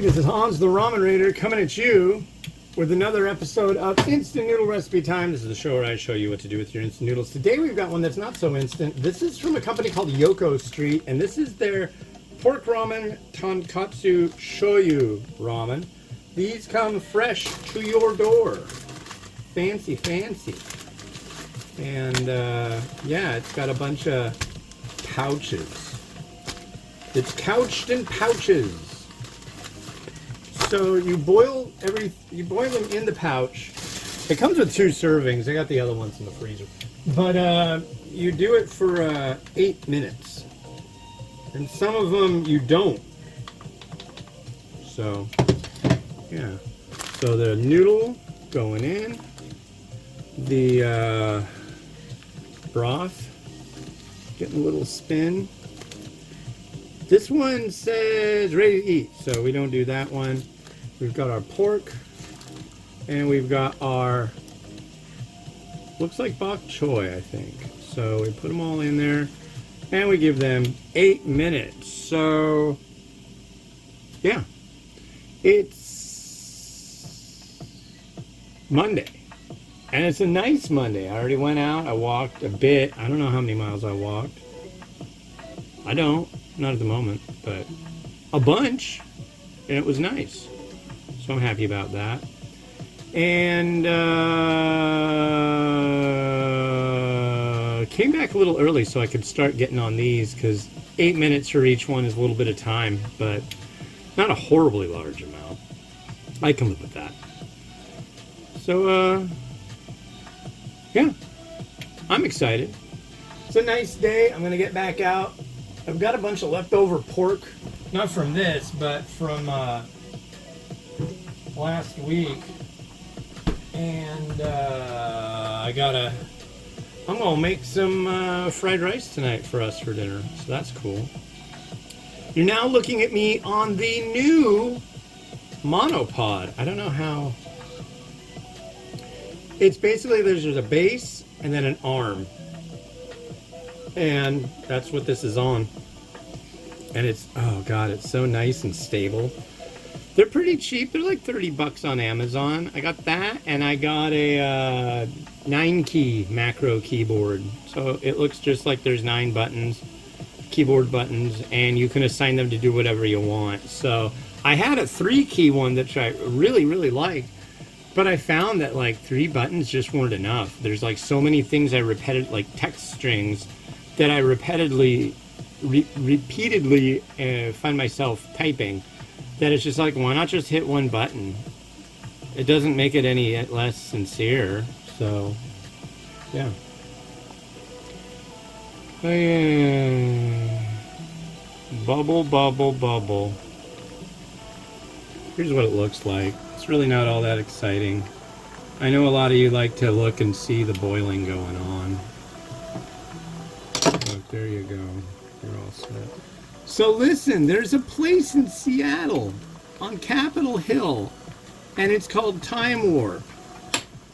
This is Hans the Ramen Raider coming at you with another episode of Instant Noodle Recipe Time. This is the show where I show you what to do with your instant noodles. Today we've got one that's not so instant. This is from a company called Yoko Street, and this is their pork ramen Tonkotsu Shoyu ramen. These come fresh to your door. Fancy, fancy. And yeah, it's got a bunch of pouches. It's couched in pouches. So you boil them in the pouch. It comes with 2 servings. I got the other ones in the freezer. But you do it for 8 minutes. And some of them you don't. So, yeah. So the noodle going in. The broth getting a little spin. This one says ready to eat, so we don't do that one. We've got our pork, and we've got our, looks like bok choy, I think. So we put them all in there, and we give them 8 minutes. So, yeah, it's Monday, and it's a nice Monday. I already went out, I walked a bit. I don't know how many miles I walked. I don't. Not at the moment, but a bunch, and it was nice. So I'm happy about that. And came back a little early so I could start getting on these, because 8 minutes for each one is a little bit of time, but not a horribly large amount. I can live with that. So, yeah, I'm excited. It's a nice day. I'm going to get back out. I've got a bunch of leftover pork, not from this, but from last week, and I'm gonna make some fried rice tonight for us for dinner, so that's cool. You're now looking at me on the new monopod. I don't know how. It's basically there's a base and then an arm. And that's what this is on. And it's, oh god, it's so nice and stable. They're pretty cheap. They're like $30 on Amazon. I got that, and I got a 9-key macro keyboard. So it looks just like there's 9 buttons, keyboard buttons, and you can assign them to do whatever you want. So I had a 3-key one that I really, really liked. But I found that like 3 buttons just weren't enough. There's like so many things I repeated, like text strings, that I repeatedly find myself typing, that it's just like, why not just hit 1 button? It doesn't make it any less sincere. So, yeah. Bubble, bubble, bubble. Here's what it looks like. It's really not all that exciting. I know a lot of you like to look and see the boiling going on. Look, there you go. You're all set. So listen, there's a place in Seattle on Capitol Hill, and it's called Time Warp.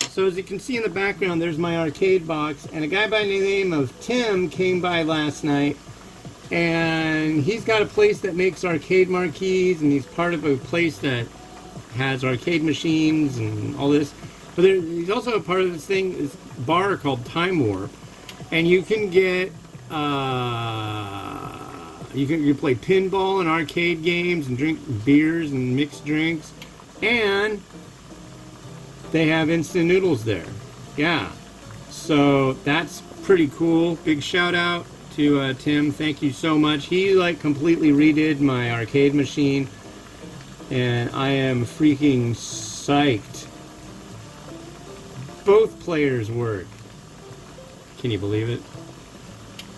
So as you can see in the background, there's my arcade box, and a guy by the name of Tim came by last night, and he's got a place that makes arcade marquees, and he's part of a place that has arcade machines and all this. But he's also a part of this bar called Time Warp, and you can get you play pinball and arcade games and drink beers and mixed drinks, and they have instant noodles there. Yeah, so that's pretty cool. Big shout out to Tim. Thank you so much. He like completely redid my arcade machine, and I am freaking psyched. Both players work. Can you believe it?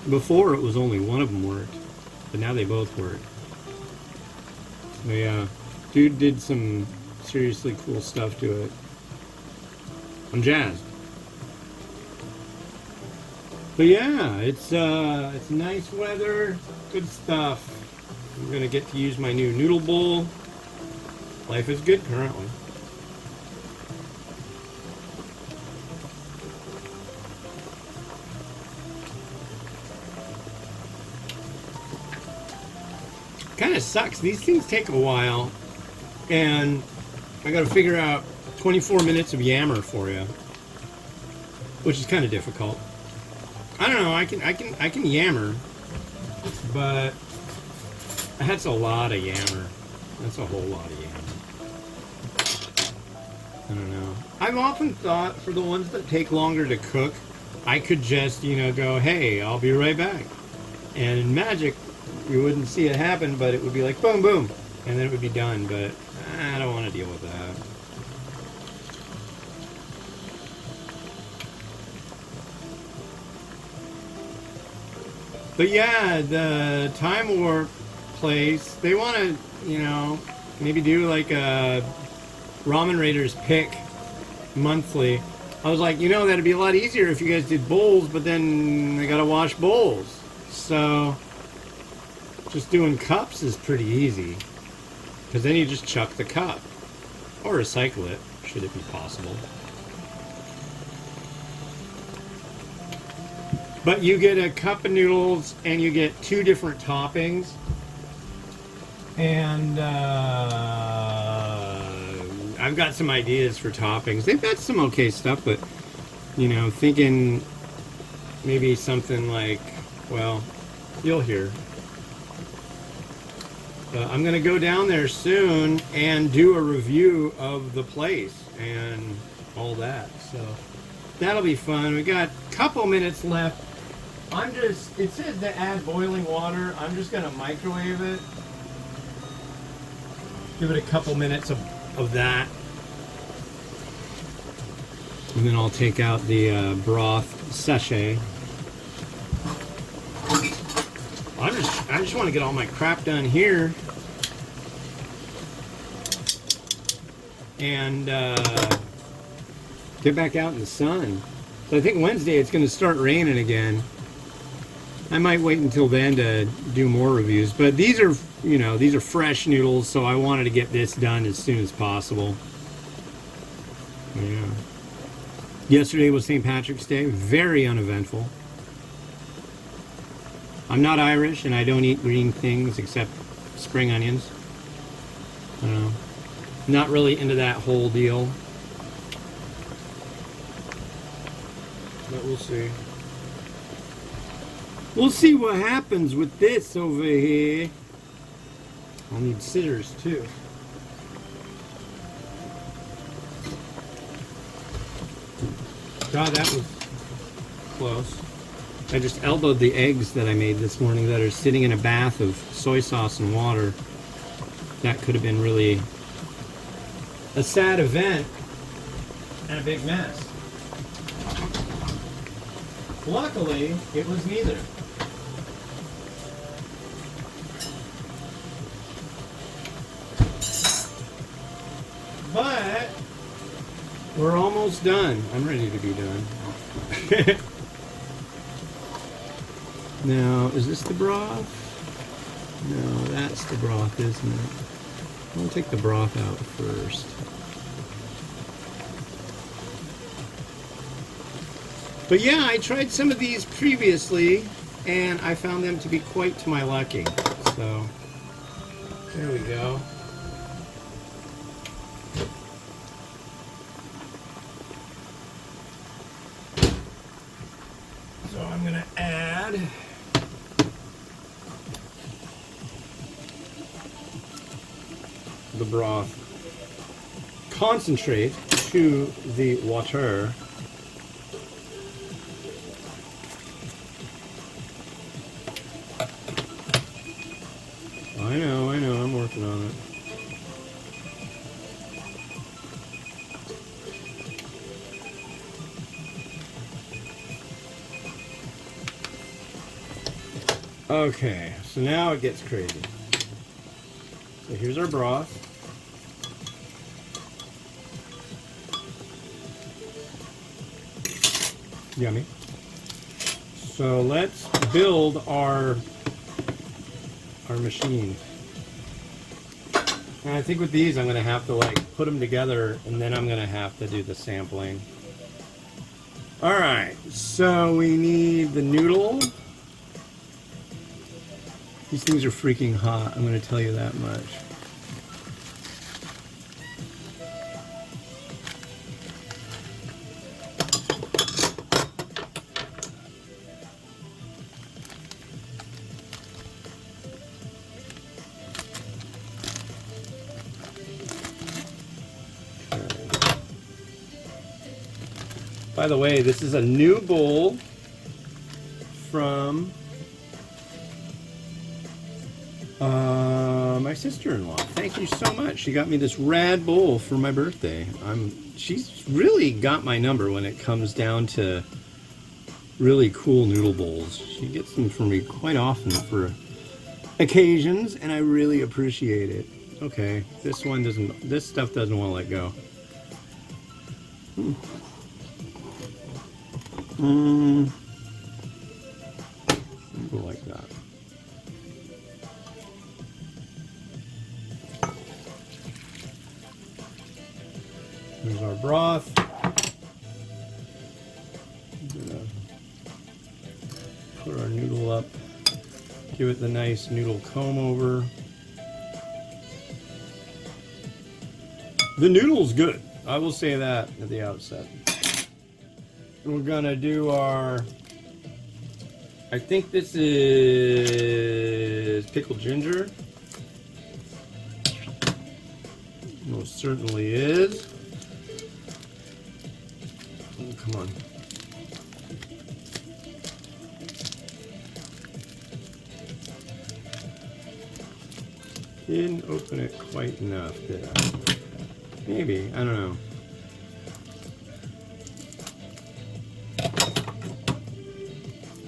Before it was only one of them worked, but now they both work. So yeah, dude did some seriously cool stuff to it. I'm jazzed. But yeah, it's nice weather, good stuff. I'm gonna get to use my new noodle bowl. Life is good currently. Kind of sucks. These things take a while And I got to figure out 24 minutes of yammer for you, which is kind of difficult. I don't know. I can yammer, but that's a lot of yammer. That's a whole lot of yammer. I don't know. I've often thought for the ones that take longer to cook, I could just, go, hey, I'll be right back. And in Magic, you wouldn't see it happen, but it would be like boom, boom, and then it would be done. But I don't want to deal with that. But yeah, the Time Warp place, they want to, maybe do like a Ramen Raiders pick monthly. I was like, that'd be a lot easier if you guys did bowls, but then I gotta wash bowls. So just doing cups is pretty easy, because then you just chuck the cup or recycle it, should it be possible. But you get a cup of noodles and you get 2 different toppings. And I've got some ideas for toppings. They've got some okay stuff, but, thinking maybe something like, well, you'll hear. I'm going to go down there soon and do a review of the place and all that. So that'll be fun. We got a couple minutes left. It says to add boiling water. I'm just going to microwave it. Give it a couple minutes of that. And then I'll take out the broth sachet. I just want to get all my crap done here. And get back out in the sun. So I think Wednesday it's going to start raining again. I might wait until then to do more reviews, but these are, these are fresh noodles, so I wanted to get this done as soon as possible. Yeah. Yesterday was St. Patrick's Day, very uneventful. I'm not Irish, and I don't eat green things except spring onions. I don't know. Not really into that whole deal. But we'll see. We'll see what happens with this over here. I'll need scissors too. God, that was close. I just elbowed the eggs that I made this morning that are sitting in a bath of soy sauce and water. That could have been really a sad event and a big mess. Luckily, it was neither. But we're almost done. I'm ready to be done. Now, is this the broth? No, that's the broth, isn't it? I'll take the broth out first. But yeah, I tried some of these previously, and I found them to be quite to my liking. So, there we go. So I'm going to add the broth concentrate to the water. I know, I'm working on it. Okay, so now it gets crazy. So here's our broth. Yummy. So let's build our machine. And I think with these I'm going to have to like put them together, and then I'm going to have to do the sampling. Alright, so we need the noodle. These things are freaking hot, I'm going to tell you that much. Okay. By the way, this is a new bowl from my sister-in-law. Thank you so much. She got me this rad bowl for my birthday. She's really got my number when it comes down to really cool noodle bowls. She gets them for me quite often for occasions, and I really appreciate it. Okay, this stuff doesn't want to let go. Go like that. Here's our broth. I'm gonna put our noodle up. Give it the nice noodle comb over. The noodle's good. I will say that at the outset. We're gonna do our, I think this is pickled ginger. Most certainly is. Oh, come on. Didn't open it quite enough, did I? Maybe, I don't know.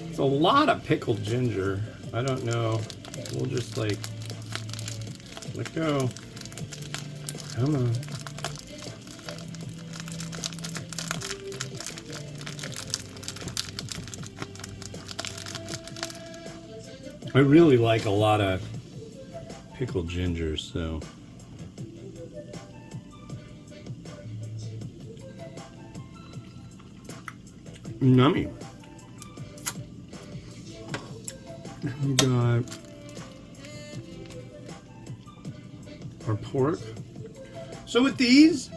It's a lot of pickled ginger. I don't know. We'll just like let go. Come on. I really like a lot of pickled ginger, so. Nummy. We got our pork. So with these,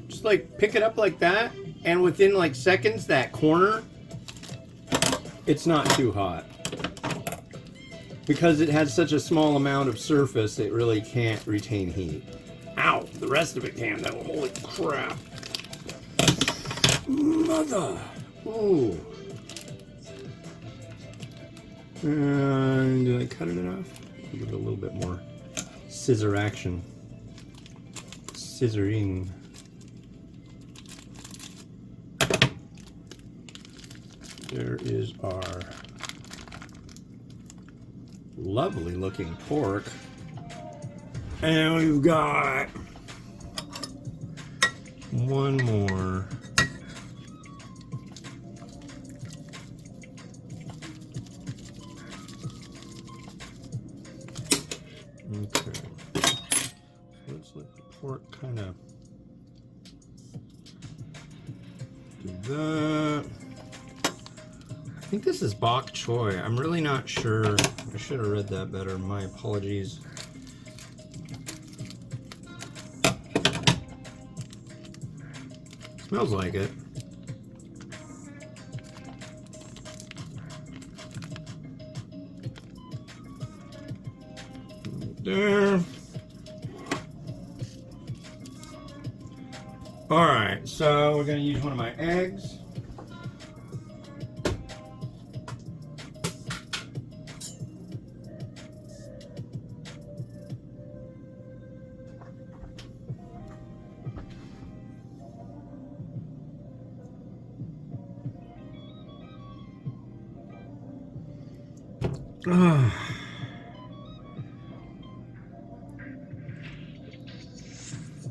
just like pick it up like that, and within like seconds, that corner, it's not too hot. Because it has such a small amount of surface, it really can't retain heat. Ow! The rest of it can, though. Holy crap. Mother! Ooh. And did I cut it enough? Give it a little bit more scissor action. Scissoring. There is our lovely looking pork. And we've got one more. Okay. So let's let the pork kind of do that. I think this is bok choy. I'm really not sure. I should have read that better. My apologies. Smells like it. There. All right, so we're gonna use one of my eggs.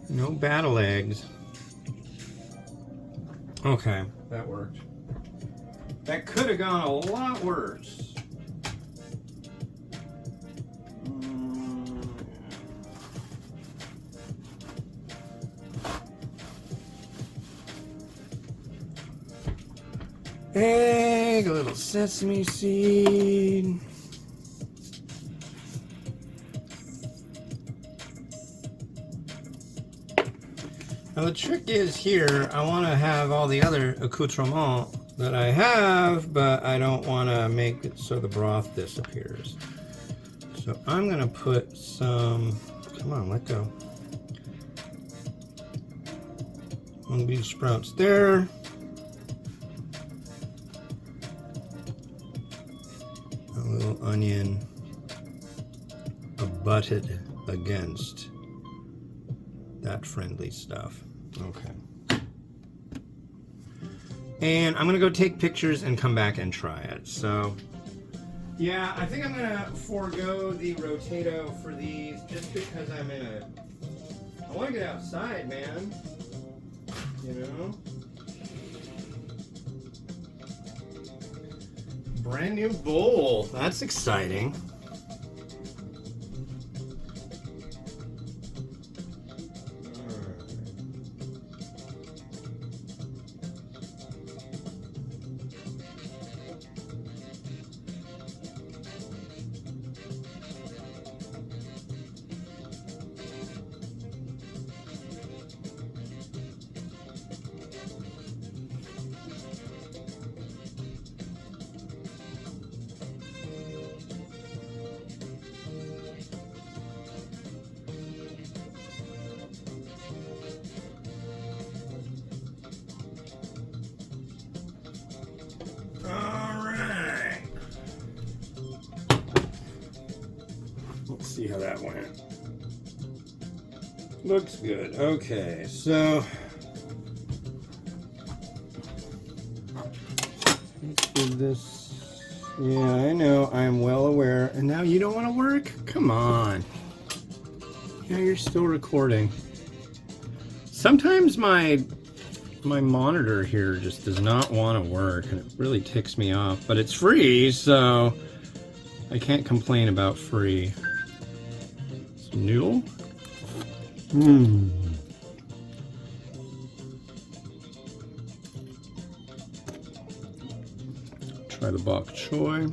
No battle eggs. Okay, that worked. That could have gone a lot worse. Egg, a little sesame seed. Now the trick is here, I want to have all the other accoutrements that I have, but I don't want to make it so the broth disappears. So I'm going to put some, come on, let go. One bean sprouts there. A little onion abutted against that friendly stuff. Okay. And I'm gonna go take pictures and come back and try it. So, yeah, I think I'm gonna forego the rotato for these just because I wanna get outside, man. You know? Brand new bowl. That's exciting. Let's see how that went. Looks good. Okay, so let's do this. Yeah, I know. I'm well aware. And now you don't want to work? Come on. Yeah, you're still recording. Sometimes my monitor here just does not want to work, and it really ticks me off. But it's free, so I can't complain about free. Some noodle. Try the bok choy.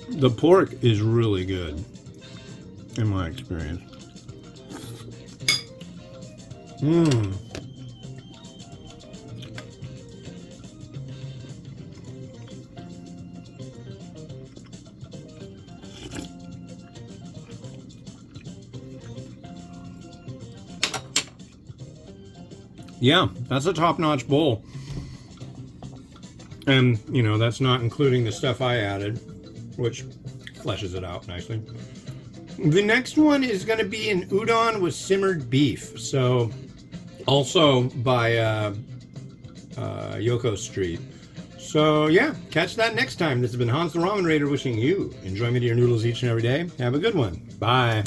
The pork is really good, in my experience. Yeah, that's a top-notch bowl. And, you know, that's not including the stuff I added, which fleshes it out nicely. The next one is going to be an udon with simmered beef. So, also by Yoko Street. So, yeah, catch that next time. This has been Hans the Ramen Raider wishing you enjoyment of your noodles each and every day. Have a good one. Bye.